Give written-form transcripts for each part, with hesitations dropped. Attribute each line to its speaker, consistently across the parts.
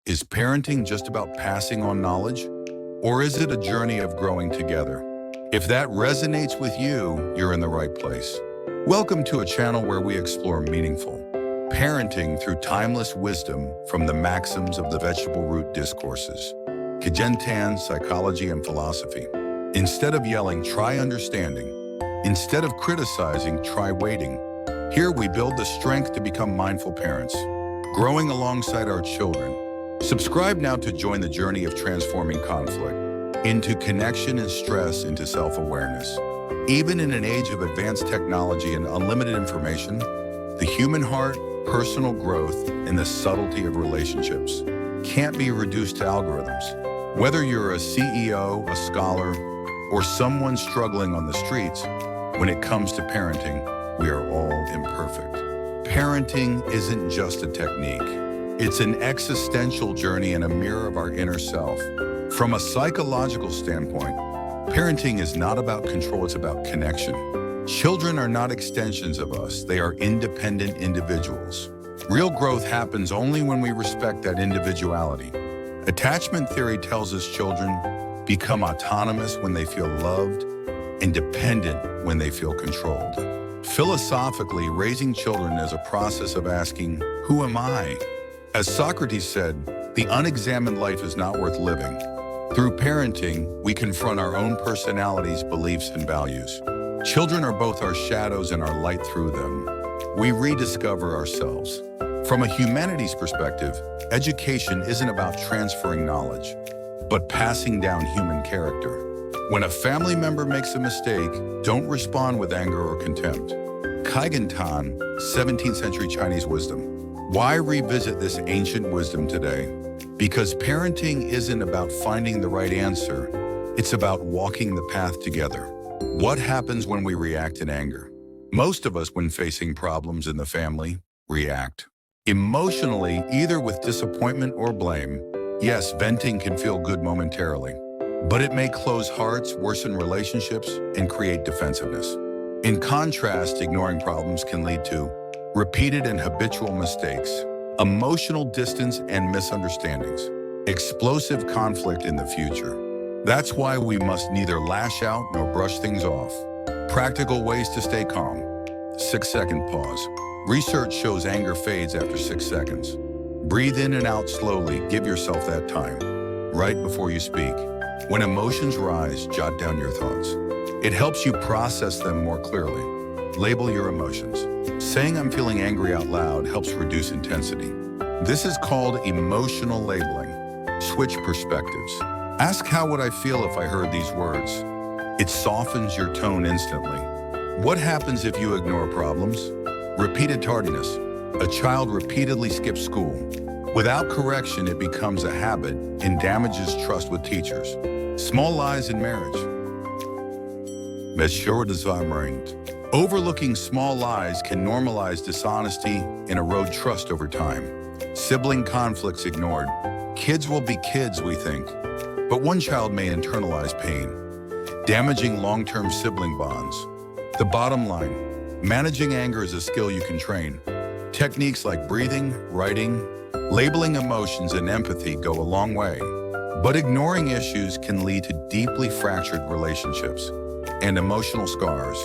Speaker 1: Is parenting just about passing on knowledge? Or is it a journey of growing together? If that resonates with you, you're in the right place. Welcome to a channel where we explore meaningful parenting through timeless wisdom from the maxims of the vegetable root discourses. Chaegeundam, psychology and philosophy. Instead of yelling, try understanding. Instead of criticizing, try waiting. Here we build the strength to become mindful parents, growing alongside our children. Subscribe now to join the journey of transforming conflict into connection and stress into self-awareness. Even in an age of advanced technology and unlimited information, the human heart, personal growth, and the subtlety of relationships can't be reduced to algorithms. Whether you're a CEO, a scholar, or someone struggling on the streets, when it comes to parenting, we are all imperfect. Parenting isn't just a technique. It's an existential journey and a mirror of our inner self. From a psychological standpoint, parenting is not about control, it's about connection. Children are not extensions of us, they are independent individuals. Real growth happens only when we respect that individuality. Attachment theory tells us children become autonomous when they feel loved and dependent when they feel controlled. Philosophically, raising children is a process of asking, who am I? As Socrates said, the unexamined life is not worth living. Through parenting, we confront our own personalities, beliefs, and values. Children are both our shadows and our light through them. We rediscover ourselves. From a humanities perspective, education isn't about transferring knowledge, but passing down human character. When a family member makes a mistake, don't respond with anger or contempt. Chaegeundam, 17th century Chinese wisdom. Why revisit this ancient wisdom today? Because parenting isn't about finding the right answer, it's about walking the path together. What happens when we react in anger? Most of us, when facing problems in the family, react emotionally, either with disappointment or blame. Yes, venting can feel good momentarily, but it may close hearts, worsen relationships, and create defensiveness. In contrast, ignoring problems can lead to repeated and habitual mistakes, emotional distance and misunderstandings, explosive conflict in the future. That's why we must neither lash out nor brush things off. Practical ways to stay calm. 6-second pause. Research shows anger fades after 6 seconds. Breathe in and out slowly. Give yourself that time. Right before you speak. When emotions rise, jot down your thoughts. It helps you process them more clearly. Label your emotions. Saying I'm feeling angry out loud helps reduce intensity. This is called emotional labeling. Switch perspectives. Ask how would I feel if I heard these words. It softens your tone instantly. What happens if you ignore problems? Repeated tardiness. A child repeatedly skips school. Without correction, it becomes a habit and damages trust with teachers. Small lies in marriage. Overlooking small lies can normalize dishonesty and erode trust over time. Sibling conflicts ignored. Kids will be kids, we think. But one child may internalize pain, damaging long-term sibling bonds. The bottom line, managing anger is a skill you can train. Techniques like breathing, writing, labeling emotions, and empathy go a long way. But ignoring issues can lead to deeply fractured relationships and emotional scars.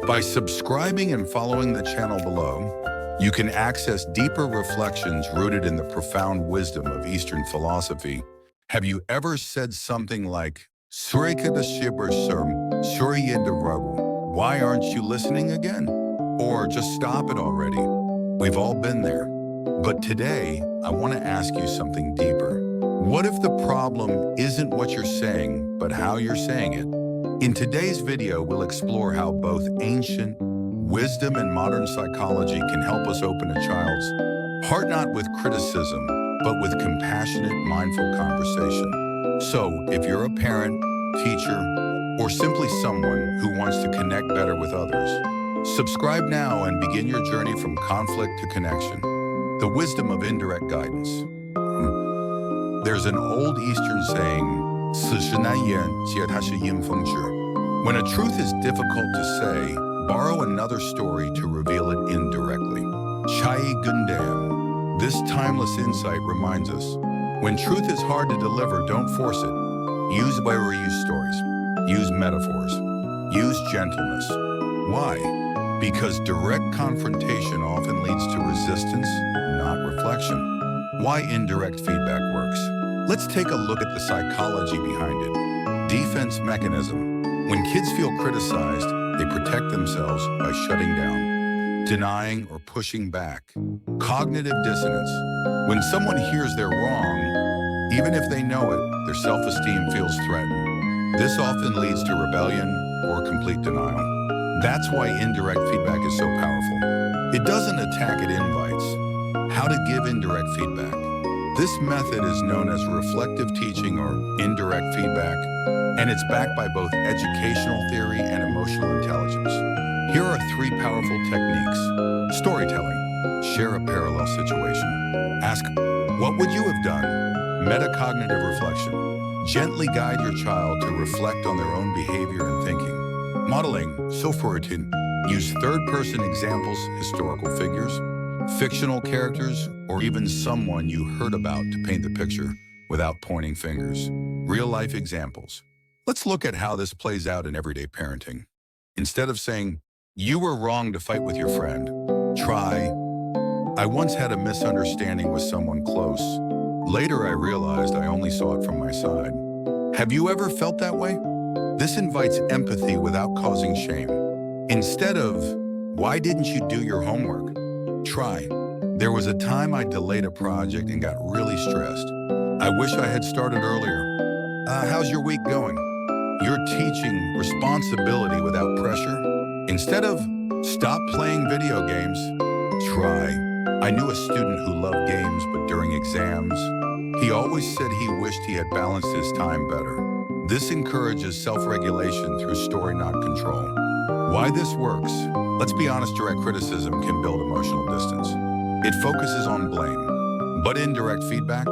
Speaker 1: By subscribing and following the channel below, you can access deeper reflections rooted in the profound wisdom of Eastern philosophy. Have you ever said something like, why aren't you listening again? Or just stop it already? We've all been there. But today, I want to ask you something deeper. What if the problem isn't what you're saying, but how you're saying it? In today's video, we'll explore how both ancient wisdom and modern psychology can help us open a child's heart, not with criticism, but with compassionate, mindful conversation. So, if you're a parent, teacher, or simply someone who wants to connect better with others, subscribe now and begin your journey from conflict to connection. The wisdom of indirect guidance. There's an old Eastern saying, 此时难言，且它是阴风致. When a truth is difficult to say, borrow another story to reveal it indirectly. Chaegeundam. This timeless insight reminds us, When truth is hard to deliver, don't force it. Use reuse stories. Use metaphors. Use gentleness. Why? Because direct confrontation often leads to resistance, not reflection. Why indirect feedback works. Let's take a look at the psychology behind it. Defense mechanism. When kids feel criticized, they protect themselves by shutting down, denying, or pushing back. Cognitive dissonance. When someone hears they're wrong, even if they know it, their self-esteem feels threatened. This often leads to rebellion or complete denial. That's why indirect feedback is so powerful. It doesn't attack, it invites. How to give indirect feedback. This method is known as reflective teaching or indirect feedback, and it's backed by both educational theory and emotional intelligence. Here are 3 powerful techniques. Storytelling. Share a parallel situation. Ask, what would you have done? Metacognitive reflection. Gently guide your child to reflect on their own behavior and thinking. Modeling. So for it, use third-person examples, historical figures, fictional characters, or even someone you heard about to paint the picture without pointing fingers. Real-life examples. Let's look at how this plays out in everyday parenting. Instead of saying, you were wrong to fight with your friend, try, I once had a misunderstanding with someone close. Later, I realized I only saw it from my side. Have you ever felt that way? This invites empathy without causing shame. Instead of, why didn't you do your homework? Try, there was a time I delayed a project and got really stressed. I wish I had started earlier. How's your week going? You're teaching responsibility without pressure. Instead of, stop playing video games, try. I knew a student who loved games, but during exams, he always said he wished he had balanced his time better. This encourages self-regulation through story, not control. Why this works? Let's be honest, direct criticism can build emotional distance. It focuses on blame. But indirect feedback,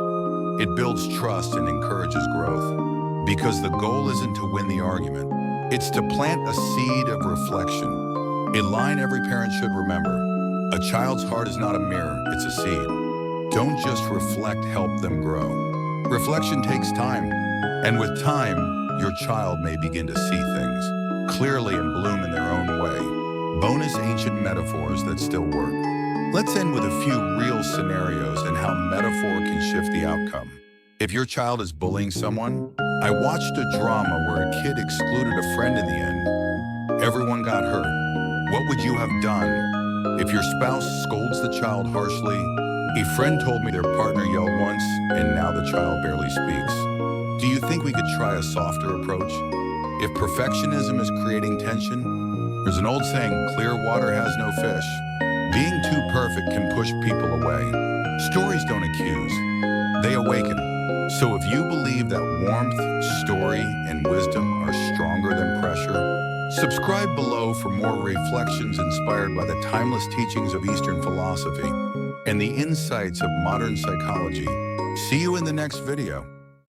Speaker 1: it builds trust and encourages growth. Because the goal isn't to win the argument, it's to plant a seed of reflection. A line every parent should remember. A child's heart is not a mirror, it's a seed. Don't just reflect, help them grow. Reflection takes time, and with time, your child may begin to see things clearly and bloom in their own way. Bonus ancient metaphors that still work. Let's end with a few real scenarios and how metaphor can shift the outcome. If your child is bullying someone, I watched a drama where a kid excluded a friend in the end. Everyone got hurt. What would you have done? If your spouse scolds the child harshly, a friend told me their partner yelled once, and now the child barely speaks. Do you think we could try a softer approach? If perfectionism is creating tension, there's an old saying, clear water has no fish. Being too perfect can push people away. Stories don't accuse, they awaken. So if you believe that warmth, story, and wisdom are stronger than pressure, subscribe below for more reflections inspired by the timeless teachings of Eastern philosophy and the insights of modern psychology. See you in the next video.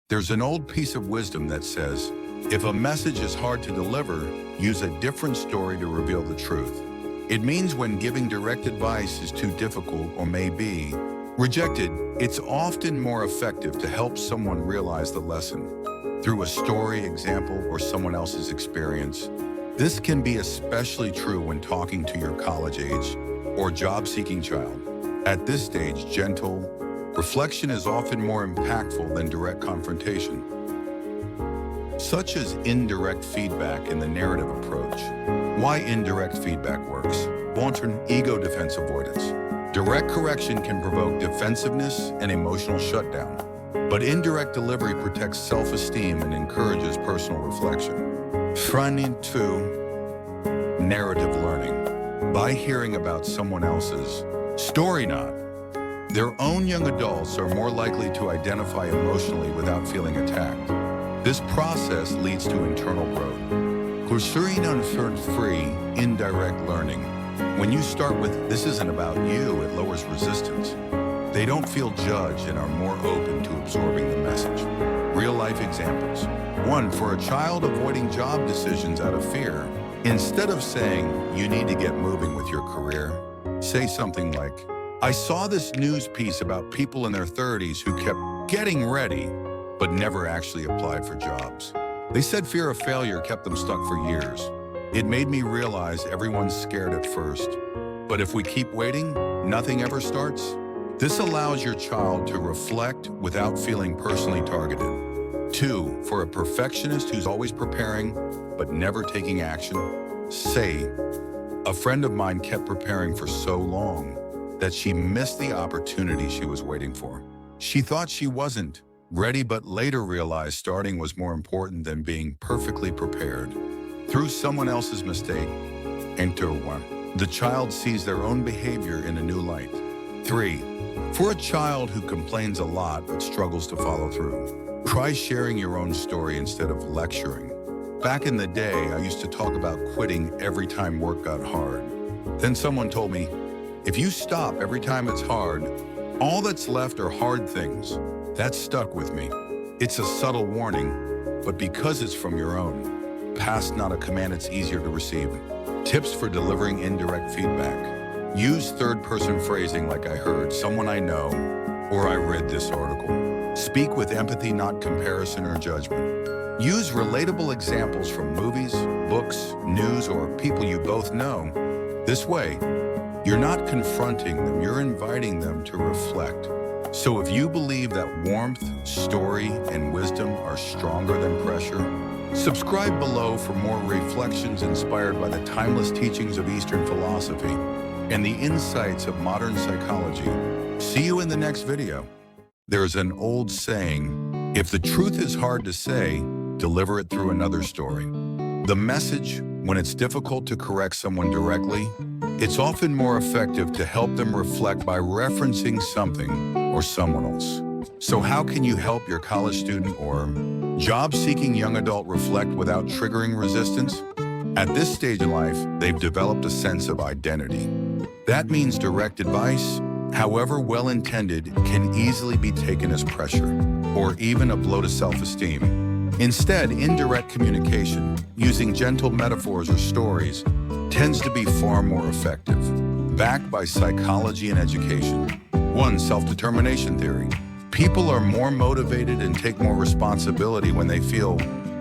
Speaker 1: There's an old piece of wisdom that says, if a message is hard to deliver, use a different story to reveal the truth. It means when giving direct advice is too difficult or may be rejected, it's often more effective to help someone realize the lesson through a story, example, or someone else's experience. This can be especially true when talking to your college-age or job-seeking child. At this stage, gentle reflection is often more impactful than direct confrontation, such as indirect feedback in the narrative approach. Why indirect feedback works. 1. Ego defense avoidance. Direct correction can provoke defensiveness and emotional shutdown, but indirect delivery protects self-esteem and encourages personal reflection. 2. Narrative learning. By hearing about someone else's story, not their own, young adults are more likely to identify emotionally without feeling attacked. This process leads to internal growth. Free, indirect learning. When you start with, this isn't about you, it lowers resistance. They don't feel judged and are more open to absorbing the message. Real-life examples. 1. For a child avoiding job decisions out of fear, instead of saying, you need to get moving with your career, say something like, I saw this news piece about people in their 30s who kept getting ready, but never actually applied for jobs. They said fear of failure kept them stuck for years. It made me realize everyone's scared at first. But if we keep waiting, nothing ever starts. This allows your child to reflect without feeling personally targeted. 2, for a perfectionist who's always preparing but never taking action, say, a friend of mine kept preparing for so long that she missed the opportunity she was waiting for. She thought she wasn't ready, but later realized starting was more important than being perfectly prepared. Through someone else's mistake, enter 1. The child sees their own behavior in a new light. 3, for a child who complains a lot but struggles to follow through, try sharing your own story instead of lecturing. Back in the day, I used to talk about quitting every time work got hard. Then someone told me, if you stop every time it's hard, all that's left are hard things. That stuck with me. It's a subtle warning, but because it's from your own past, not a command, it's easier to receive. Tips for delivering indirect feedback. Use third-person phrasing like I heard, someone I know, or I read this article. Speak with empathy, not comparison or judgment. Use relatable examples from movies, books, news, or people you both know. This way, you're not confronting them, you're inviting them to reflect. So if you believe that warmth, story, and wisdom are stronger than pressure, subscribe below for more reflections inspired by the timeless teachings of Eastern philosophy and the insights of modern psychology. See you in the next video. There's an old saying, if the truth is hard to say, deliver it through another story. The message, when it's difficult to correct someone directly, it's often more effective to help them reflect by referencing something or someone else. So how can you help your college student or job-seeking young adult reflect without triggering resistance? At this stage in life, they've developed a sense of identity. That means direct advice, however well-intended, can easily be taken as pressure or even a blow to self-esteem. Instead, indirect communication, using gentle metaphors or stories, tends to be far more effective. Backed by psychology and education. 1. Self-determination theory. People are more motivated and take more responsibility when they feel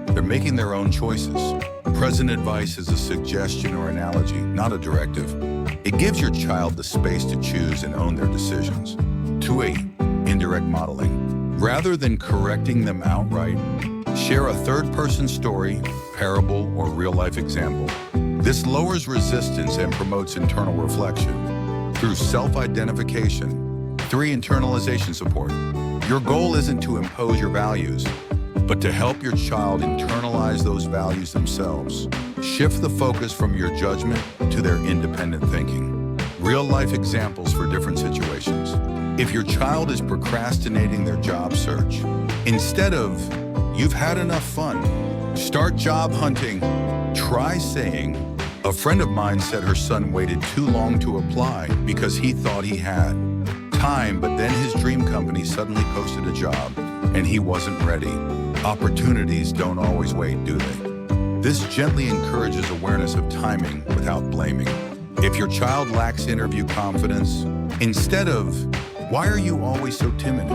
Speaker 1: they're making their own choices. Present advice is a suggestion or analogy, not a directive. It gives your child the space to choose and own their decisions. 2. Indirect modeling. Rather than correcting them outright, share a third-person story, parable, or real-life example. This lowers resistance and promotes internal reflection. Through self-identification. 3. Internalization support. Your goal isn't to impose your values, but to help your child internalize those values themselves. Shift the focus from your judgment to their independent thinking. Real-life examples for different situations. If your child is procrastinating their job search, instead of, "You've had enough fun, start job hunting," try saying, "A friend of mine said her son waited too long to apply because he thought he had time, but then his dream company suddenly posted a job and he wasn't ready." Opportunities don't always wait, do they? This gently encourages awareness of timing without blaming. If your child lacks interview confidence, instead of, "Why are you always so timid?"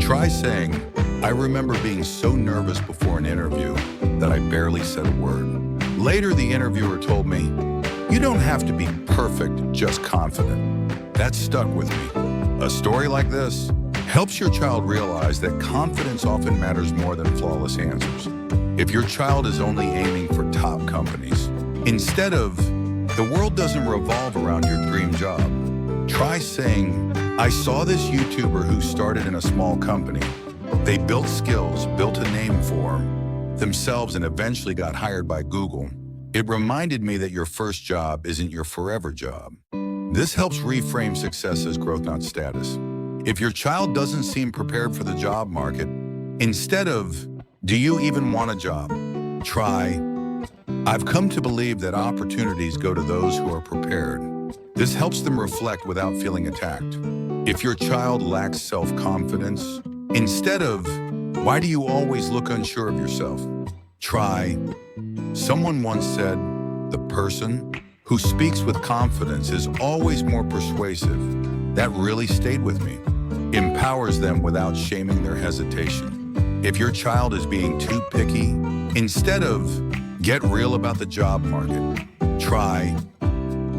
Speaker 1: try saying, "I remember being so nervous before an interview that I barely said a word. Later, the interviewer told me, 'You don't have to be perfect, just confident.' That stuck with me." A story like this helps your child realize that confidence often matters more than flawless answers. If your child is only aiming for top companies, instead of, "The world doesn't revolve around your dream job," try saying, "I saw this YouTuber who started in a small company. They built skills, built a name for themselves, and eventually got hired by Google. It reminded me that your first job isn't your forever job." This helps reframe success as growth, not status. If your child doesn't seem prepared for the job market, instead of, "Do you even want a job?" try, "I've come to believe that opportunities go to those who are prepared." This helps them reflect without feeling attacked. If your child lacks self-confidence, instead of, "Why do you always look unsure of yourself?" try, "Someone once said, the person who speaks with confidence is always more persuasive." That really stayed with me. empowers them without shaming their hesitation. If your child is being too picky, instead of get real about the job market, try.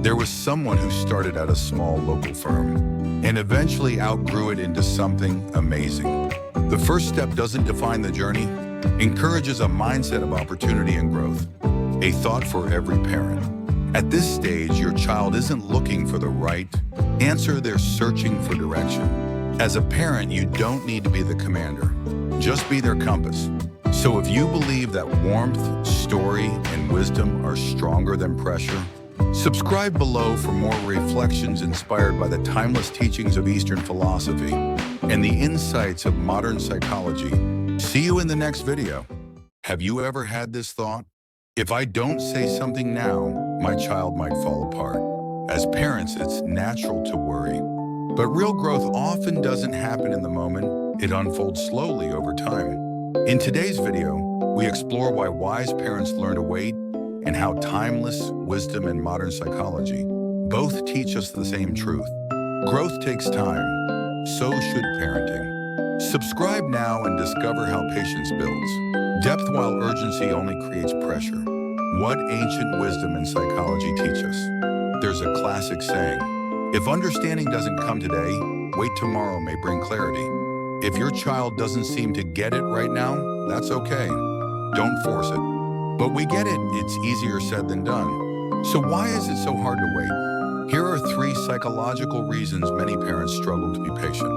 Speaker 1: There was someone who started at a small local firm and eventually outgrew it into something amazing. The first step doesn't define the journey, encourages a mindset of opportunity and growth. A thought for every parent. At this stage, your child isn't looking for the right answer, they're searching for direction. As a parent, you don't need to be the commander, just be their compass. So if you believe that warmth, story, and wisdom are stronger than pressure, subscribe below for more reflections inspired by the timeless teachings of Eastern philosophy and the insights of modern psychology. See you in the next video. Have you ever had this thought? If I don't say something now, my child might fall apart. As parents, it's natural to worry. But real growth often doesn't happen in the moment. It unfolds slowly over time. In today's video, we explore why wise parents learn to wait and how timeless wisdom and modern psychology both teach us the same truth. Growth takes time, so should parenting. Subscribe now and discover how patience builds. Depth while urgency only creates pressure. What ancient wisdom and psychology teach us? There's a classic saying, if understanding doesn't come today, wait tomorrow may bring clarity. If your child doesn't seem to get it right now, that's okay. Don't force it. But we get it, it's easier said than done. So why is it so hard to wait? Here are 3 psychological reasons many parents struggle to be patient.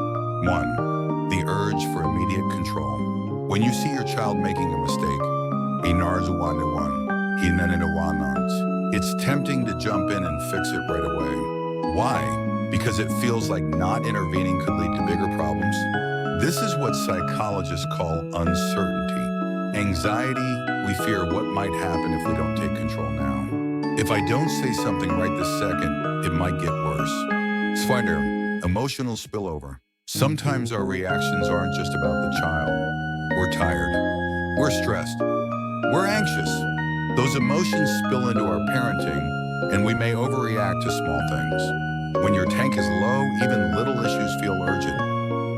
Speaker 1: 1. The urge for immediate control. When you see your child making a mistake, it's tempting to jump in and fix it right away. Why? Because it feels like not intervening could lead to bigger problems. This is what psychologists call uncertainty. Anxiety, we fear what might happen if we don't take control now. If I don't say something right this second, it might get worse. Zweiter, emotional spillover. Sometimes our reactions aren't just about the child. We're tired. We're stressed. We're anxious. Those emotions spill into our parenting, and we may overreact to small things. When your tank is low, even little issues feel urgent.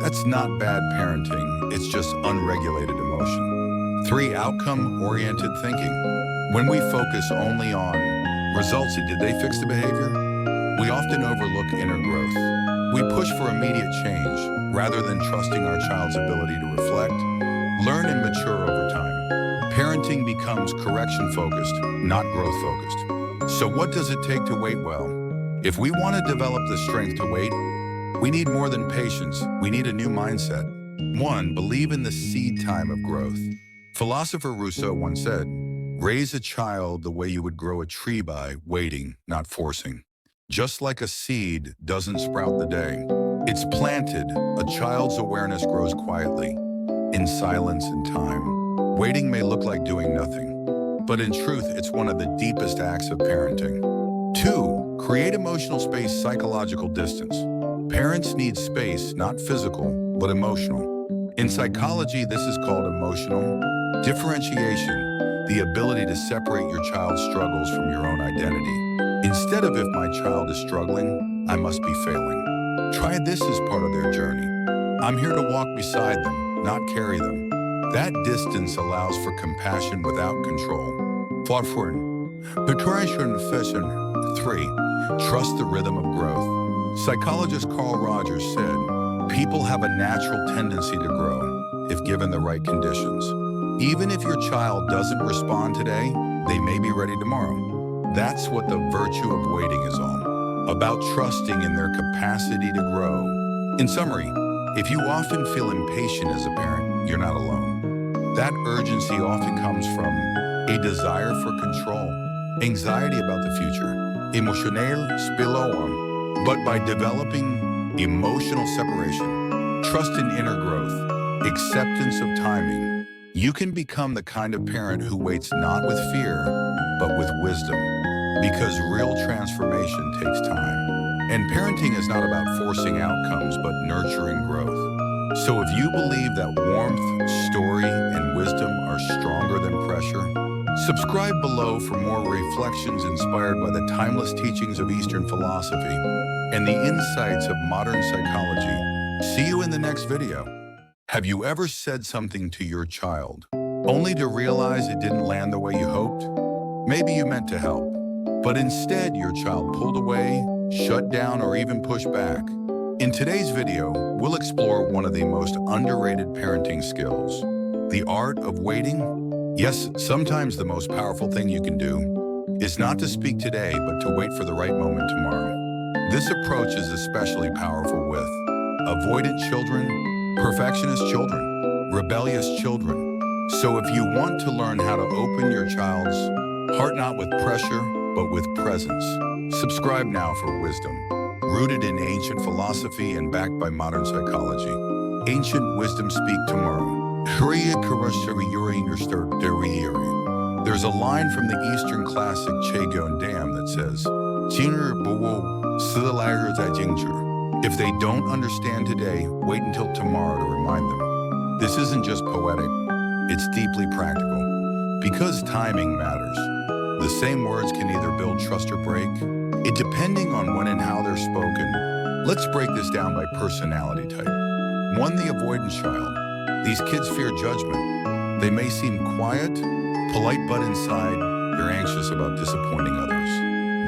Speaker 1: That's not bad parenting, it's just unregulated emotion. 3. Outcome-oriented thinking. When we focus only on results, did they fix the behavior? We often overlook inner growth. We push for immediate change, rather than trusting our child's ability to reflect, learn, and mature over time. Parenting becomes correction-focused, not growth-focused. So what does it take to wait well? If we want to develop the strength to wait, we need more than patience. We need a new mindset. 1. Believe in the seed time of growth. Philosopher Rousseau once said, raise a child the way you would grow a tree by waiting, not forcing. Just like a seed doesn't sprout the day it's planted, a child's awareness grows quietly, in silence and time. Waiting may look like doing nothing, but in truth, it's one of the deepest acts of parenting. 2. Create emotional space, psychological distance. Parents need space, not physical, but emotional. In psychology, this is called emotional differentiation, the ability to separate your child's struggles from your own identity. Instead of if my child is struggling, I must be failing. Try this as part of their journey. I'm here to walk beside them, not carry them. That distance allows for compassion without control. 3. Trust the rhythm of growth. Psychologist Carl Rogers said, people have a natural tendency to grow if given the right conditions. Even if your child doesn't respond today, they may be ready tomorrow. That's what the virtue of waiting is all about, trusting in their capacity to grow. In summary, if you often feel impatient as a parent, you're not alone. That urgency often comes from a desire for control, anxiety about the future, emotional spillover. But by developing emotional separation, trust in inner growth, acceptance of timing, you can become the kind of parent who waits not with fear, but with wisdom. Because real transformation takes time. And parenting is not about forcing outcomes, but nurturing growth. So if you believe that warmth, story, and wisdom are stronger than pressure, subscribe below for more reflections inspired by the timeless teachings of Eastern philosophy and the insights of modern psychology. See you in the next video. Have you ever said something to your child, only to realize it didn't land the way you hoped? Maybe you meant to help, but instead your child pulled away, shut down, or even pushed back. In today's video, we'll explore one of the most underrated parenting skills, the art of waiting. Yes, sometimes the most powerful thing you can do is not to speak today, but to wait for the right moment tomorrow. This approach is especially powerful with avoidant children, perfectionist children, rebellious children. So if you want to learn how to open your child's heart not with pressure, but with presence, subscribe now for wisdom. Rooted in ancient philosophy and backed by modern psychology. Ancient wisdom speak tomorrow. There's a line from the Eastern classic Chaegeundam that says, if they don't understand today, wait until tomorrow to remind them. This isn't just poetic, it's deeply practical. Because timing matters. The same words can either build trust or break, it depending on when and how they're spoken. Let's break this down by personality type. 1, the avoidant child. These kids fear judgment. They may seem quiet, polite, but inside, they're anxious about disappointing others.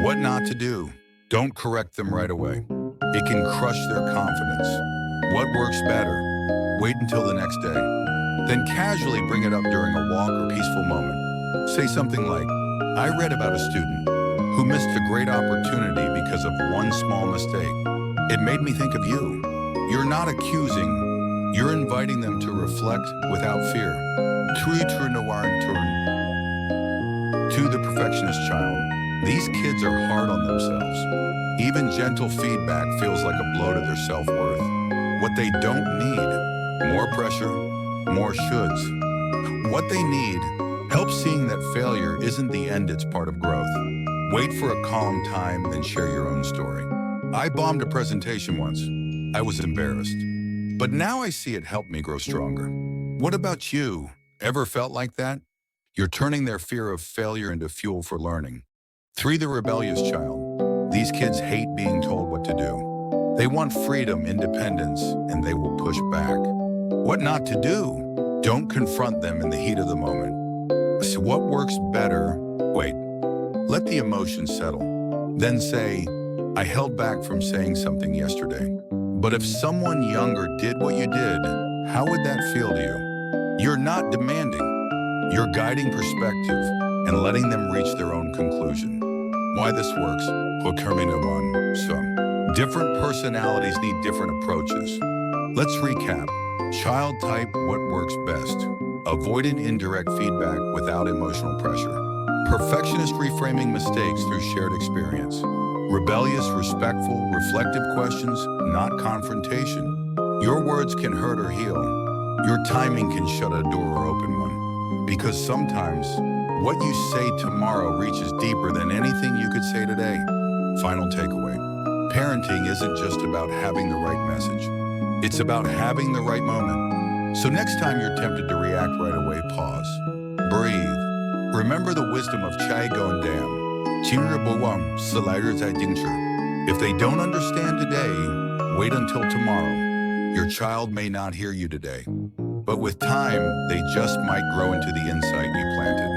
Speaker 1: What not to do? Don't correct them right away. It can crush their confidence. What works better? Wait until the next day. Then casually bring it up during a walk or peaceful moment. Say something like, I read about a student who missed a great opportunity because of one small mistake. It made me think of you. You're not accusing, you're inviting them to reflect without fear. To the perfectionist child. These kids are hard on themselves. Even gentle feedback feels like a blow to their self-worth. What they don't need, more pressure, more shoulds. What they need, help seeing that failure isn't the end, it's part of growth. Wait for a calm time, then share your own story. I bombed a presentation once. I was embarrassed. But now I see it helped me grow stronger. What about you? Ever felt like that? You're turning their fear of failure into fuel for learning. 3, the rebellious child. These kids hate being told what to do. They want freedom, independence, and they will push back. What not to do? Don't confront them in the heat of the moment. So what works better? Wait. Let the emotions settle. Then say, I held back from saying something yesterday. But if someone younger did what you did, how would that feel to you? You're not demanding. You're guiding perspective and letting them reach their own conclusion. Why this works? Different personalities need different approaches. Let's recap. Child type, what works best? Avoidant indirect feedback without emotional pressure. Perfectionist reframing mistakes through shared experience. Rebellious, respectful, reflective questions, not confrontation. Your words can hurt or heal. Your timing can shut a door or open one. Because sometimes, what you say tomorrow reaches deeper than anything you could say today. Final takeaway. Parenting isn't just about having the right message. It's about having the right moment. So next time you're tempted to react right away, pause. Breathe. Remember the wisdom of Chaegeundam. If they don't understand today, wait until tomorrow. Your child may not hear you today, but with time, they just might grow into the insight you planted.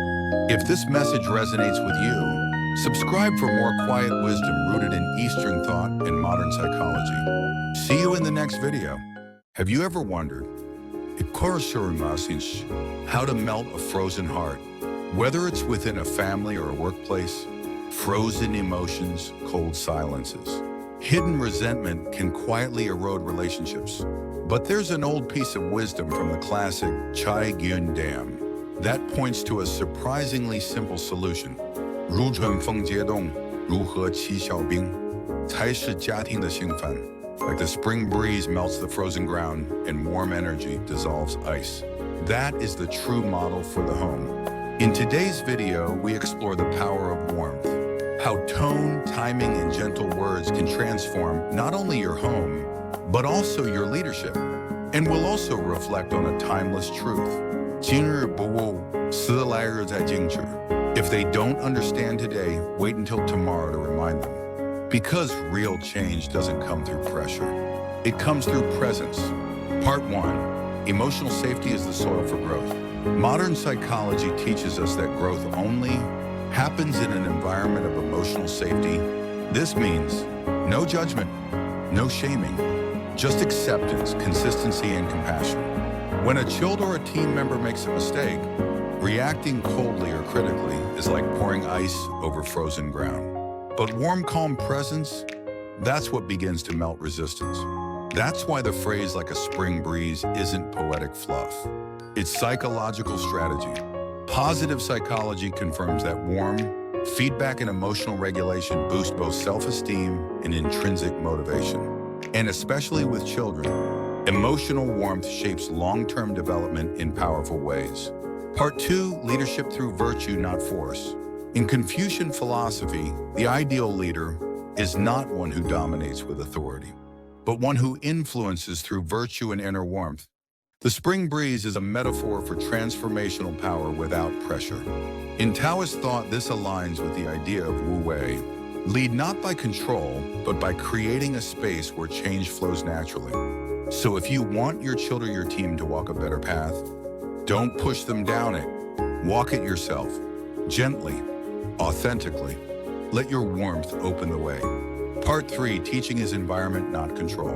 Speaker 1: If this message resonates with you, subscribe for more quiet wisdom rooted in Eastern thought and modern psychology. See you in the next video. Have you ever wondered how to melt a frozen heart? Whether it's within a family or a workplace, frozen emotions, cold silences. Hidden resentment can quietly erode relationships. But there's an old piece of wisdom from the classic Chaegeundam that points to a surprisingly simple solution. 如春风结冻，如何起小冰，才是家庭的兴奋。 Like the spring breeze melts the frozen ground and warm energy dissolves ice. That is the true model for the home. In today's video, we explore the power of warmth, how tone, timing, and gentle words can transform not only your home, but also your leadership. And we'll also reflect on a timeless truth. 今日不悟，思来日在精致. If they don't understand today, wait until tomorrow to remind them. Because real change doesn't come through pressure. It comes through presence. Part 1. Emotional safety is the soil for growth. Modern psychology teaches us that growth only happens in an environment of emotional safety. This means no judgment, no shaming, just acceptance, consistency, and compassion. When a child or a team member makes a mistake, reacting coldly or critically is like pouring ice over frozen ground. But warm, calm presence, that's what begins to melt resistance. That's why the phrase "like a spring breeze" isn't poetic fluff. It's psychological strategy. Positive psychology confirms that warm feedback and emotional regulation boost both self-esteem and intrinsic motivation. And especially with children, emotional warmth shapes long-term development in powerful ways. Part 2, leadership through virtue, not force. In Confucian philosophy, the ideal leader is not one who dominates with authority, but one who influences through virtue and inner warmth. The spring breeze is a metaphor for transformational power without pressure. In Taoist thought, this aligns with the idea of Wu Wei. Lead not by control, but by creating a space where change flows naturally. So if you want your child or your team to walk a better path, don't push them down it. Walk it yourself, gently, authentically. Let your warmth open the way. Part 3, teaching is environment, not control.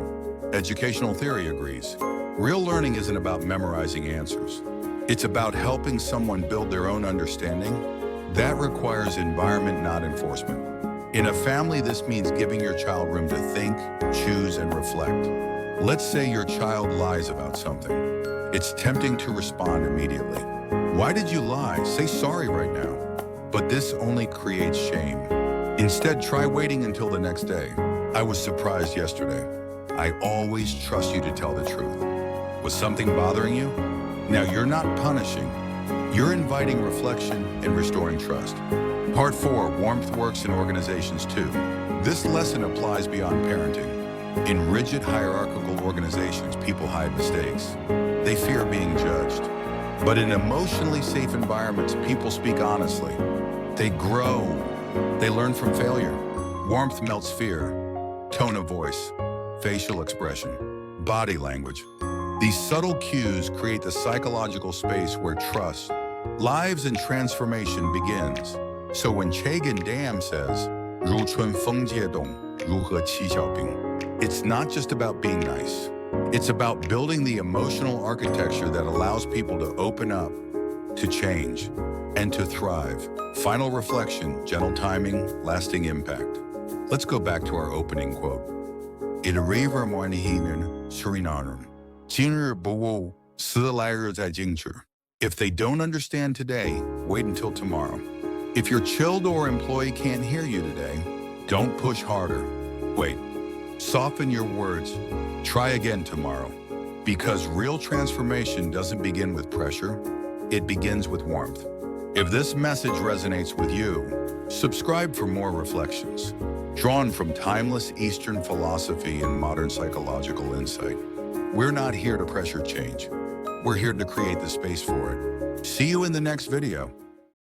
Speaker 1: Educational theory agrees. Real learning isn't about memorizing answers. It's about helping someone build their own understanding. That requires environment, not enforcement. In a family, this means giving your child room to think, choose, and reflect. Let's say your child lies about something. It's tempting to respond immediately. Why did you lie? Say sorry right now. But this only creates shame. Instead, try waiting until the next day. I was surprised yesterday. I always trust you to tell the truth. Was something bothering you? Now you're not punishing. You're inviting reflection and restoring trust. Part 4, warmth works in organizations too. This lesson applies beyond parenting. In rigid hierarchical organizations, people hide mistakes. They fear being judged. But in emotionally safe environments, people speak honestly. They grow. They learn from failure. Warmth melts fear. Tone of voice, facial expression, body language. These subtle cues create the psychological space where trust, lives, and transformation begins. So when Chaegeundam says, 如春风借动，如何七小兵, it's not just about being nice. It's about building the emotional architecture that allows people to open up, to change, and to thrive. Final reflection, gentle timing, lasting impact. Let's go back to our opening quote. If they don't understand today, wait until tomorrow. If your child or employee can't hear you today, don't push harder. Wait. Soften your words. Try again tomorrow. Because real transformation doesn't begin with pressure, it begins with warmth. If this message resonates with you, subscribe for more reflections, drawn from timeless Eastern philosophy and modern psychological insight. We're not here to pressure change. We're here to create the space for it. See you in the next video.